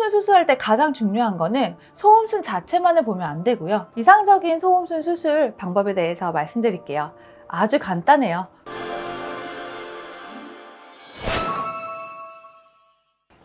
소음순 수술할 때 가장 중요한 거는 소음순 자체만을 보면 안 되고요. 이상적인 소음순 수술 방법에 대해서 말씀드릴게요. 아주 간단해요.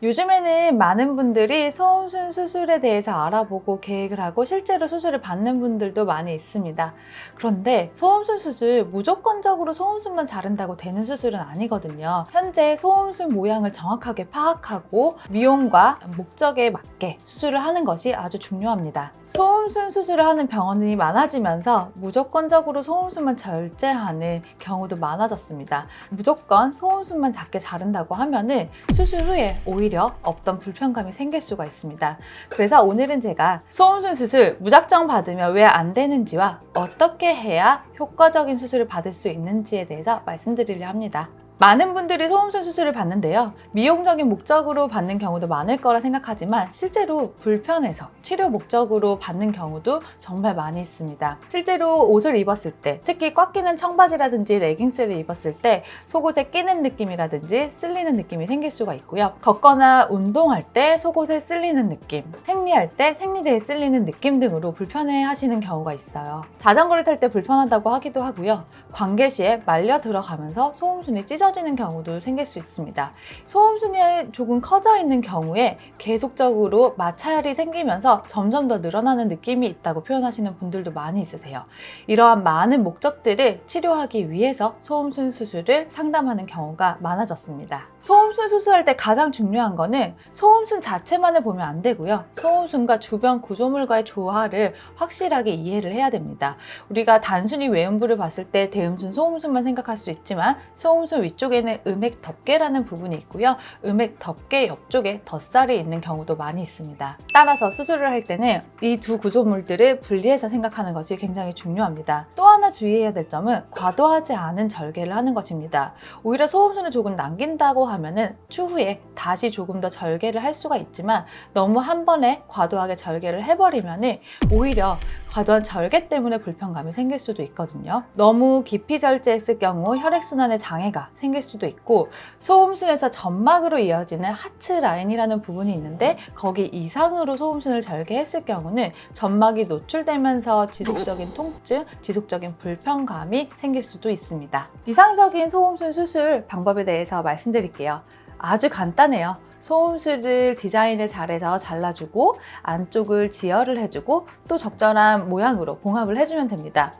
요즘에는 많은 분들이 소음순 수술에 대해서 알아보고 계획을 하고 실제로 수술을 받는 분들도 많이 있습니다. 그런데 소음순 수술 무조건적으로 소음순만 자른다고 되는 수술은 아니거든요. 현재 소음순 모양을 정확하게 파악하고 미용과 목적에 맞게 수술을 하는 것이 아주 중요합니다. 소음순 수술을 하는 병원이 많아지면서 무조건적으로 소음순만 절제하는 경우도 많아졌습니다. 무조건 소음순만 작게 자른다고 하면은 수술 후에 오히려 없던 불편감이 생길 수가 있습니다. 그래서 오늘은 제가 소음순 수술 무작정 받으면 왜 안 되는지와 어떻게 해야 효과적인 수술을 받을 수 있는지에 대해서 말씀드리려 합니다. 많은 분들이 소음순 수술을 받는데요. 미용적인 목적으로 받는 경우도 많을 거라 생각하지만 실제로 불편해서 치료 목적으로 받는 경우도 정말 많이 있습니다. 실제로 옷을 입었을 때, 특히 꽉 끼는 청바지라든지 레깅스를 입었을 때 속옷에 끼는 느낌이라든지 쓸리는 느낌이 생길 수가 있고요. 걷거나 운동할 때 속옷에 쓸리는 느낌, 생리할 때 생리대에 쓸리는 느낌 등으로 불편해 하시는 경우가 있어요. 자전거를 탈 때 불편하다고 하기도 하고요. 관계 시에 말려 들어가면서 소음순이 찢어지는 경우도 생길 수 있습니다. 소음순이 조금 커져 있는 경우에 계속적으로 마찰이 생기면서 점점 더 늘어나는 느낌이 있다고 표현하시는 분들도 많이 있으세요. 이러한 많은 목적들을 치료하기 위해서 소음순 수술을 상담하는 경우가 많아졌습니다. 소음순 수술할 때 가장 중요한 거는 소음순 자체만을 보면 안 되고요. 소음순과 주변 구조물과의 조화를 확실하게 이해를 해야 됩니다. 우리가 단순히 외음부를 봤을 때 대음순, 소음순만 생각할 수 있지만 소음순 위쪽에는 음액 덮개라는 부분이 있고요. 음액 덮개 옆쪽에 덧살이 있는 경우도 많이 있습니다. 따라서 수술을 할 때는 이 두 구조물들을 분리해서 생각하는 것이 굉장히 중요합니다. 또 하나 주의해야 될 점은 과도하지 않은 절개를 하는 것입니다. 오히려 소음순을 조금 남긴다고 하면은 추후에 다시 조금 더 절개를 할 수가 있지만 너무 한 번에 과도하게 절개를 해버리면은 오히려 과도한 절개 때문에 불편감이 생길 수도 있거든요. 너무 깊이 절제했을 경우 혈액순환에 장애가 생길 수도 있고 소음순에서 점막으로 이어지는 하트 라인이라는 부분이 있는데 거기 이상으로 소음순을 절개했을 경우는 점막이 노출되면서 지속적인 통증, 지속적인 불편감이 생길 수도 있습니다. 이상적인 소음순 수술 방법에 대해서 말씀드릴게요. 아주 간단해요. 소음순을 디자인을 잘해서 잘라주고 안쪽을 지혈을 해주고 또 적절한 모양으로 봉합을 해주면 됩니다.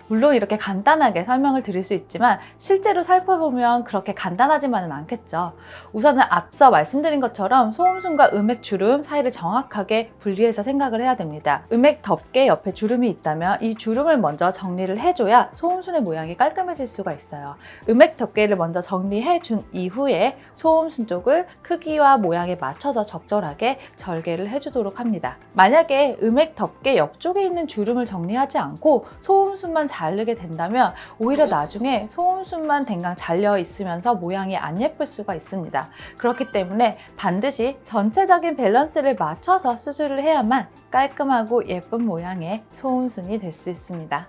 물론 이렇게 간단하게 설명을 드릴 수 있지만 실제로 살펴보면 그렇게 간단하지만은 않겠죠. 우선은 앞서 말씀드린 것처럼 소음순과 음액 주름 사이를 정확하게 분리해서 생각을 해야 됩니다. 음액 덮개 옆에 주름이 있다면 이 주름을 먼저 정리를 해줘야 소음순의 모양이 깔끔해질 수가 있어요. 음액 덮개를 먼저 정리해 준 이후에 소음순 쪽을 크기와 모양에 맞춰서 적절하게 절개를 해주도록 합니다. 만약에 음액 덮개 옆쪽에 있는 주름을 정리하지 않고 소음순 만 자르게 된다면 오히려 나중에 소음순만 댕강 잘려 있으면서 모양이 안 예쁠 수가 있습니다. 그렇기 때문에 반드시 전체적인 밸런스를 맞춰서 수술을 해야만 깔끔하고 예쁜 모양의 소음순이 될 수 있습니다.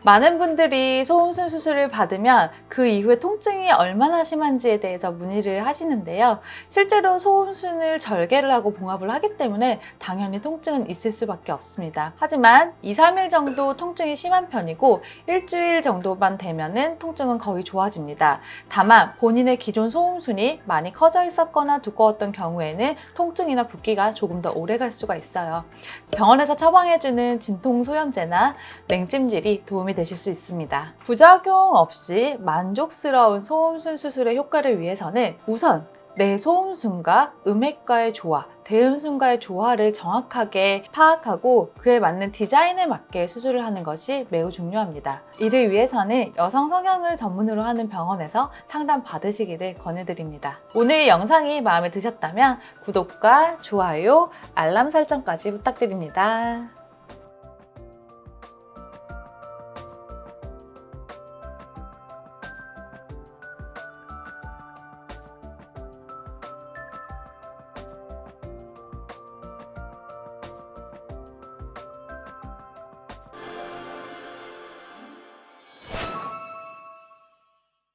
많은 분들이 소음순 수술을 받으면 그 이후에 통증이 얼마나 심한지에 대해서 문의를 하시는데요. 실제로 소음순을 절개를 하고 봉합을 하기 때문에 당연히 통증은 있을 수밖에 없습니다. 하지만 2, 3일 정도 통증이 심한 편이고 일주일 정도만 되면은 통증은 거의 좋아집니다. 다만 본인의 기존 소음순이 많이 커져 있었거나 두꺼웠던 경우에는 통증이나 붓기가 조금 더 오래 갈 수가 있어요. 병원에서 처방해주는 진통소염제나 냉찜질이 도움이 되실 수 있습니다. 부작용 없이 만족스러운 소음순 수술의 효과를 위해서는 우선 내 소음순과 음액과의 조화, 대음순과의 조화를 정확하게 파악하고 그에 맞는 디자인에 맞게 수술을 하는 것이 매우 중요합니다. 이를 위해서는 여성 성형을 전문으로 하는 병원에서 상담 받으시기를 권해드립니다. 오늘 영상이 마음에 드셨다면 구독과 좋아요, 알람 설정까지 부탁드립니다.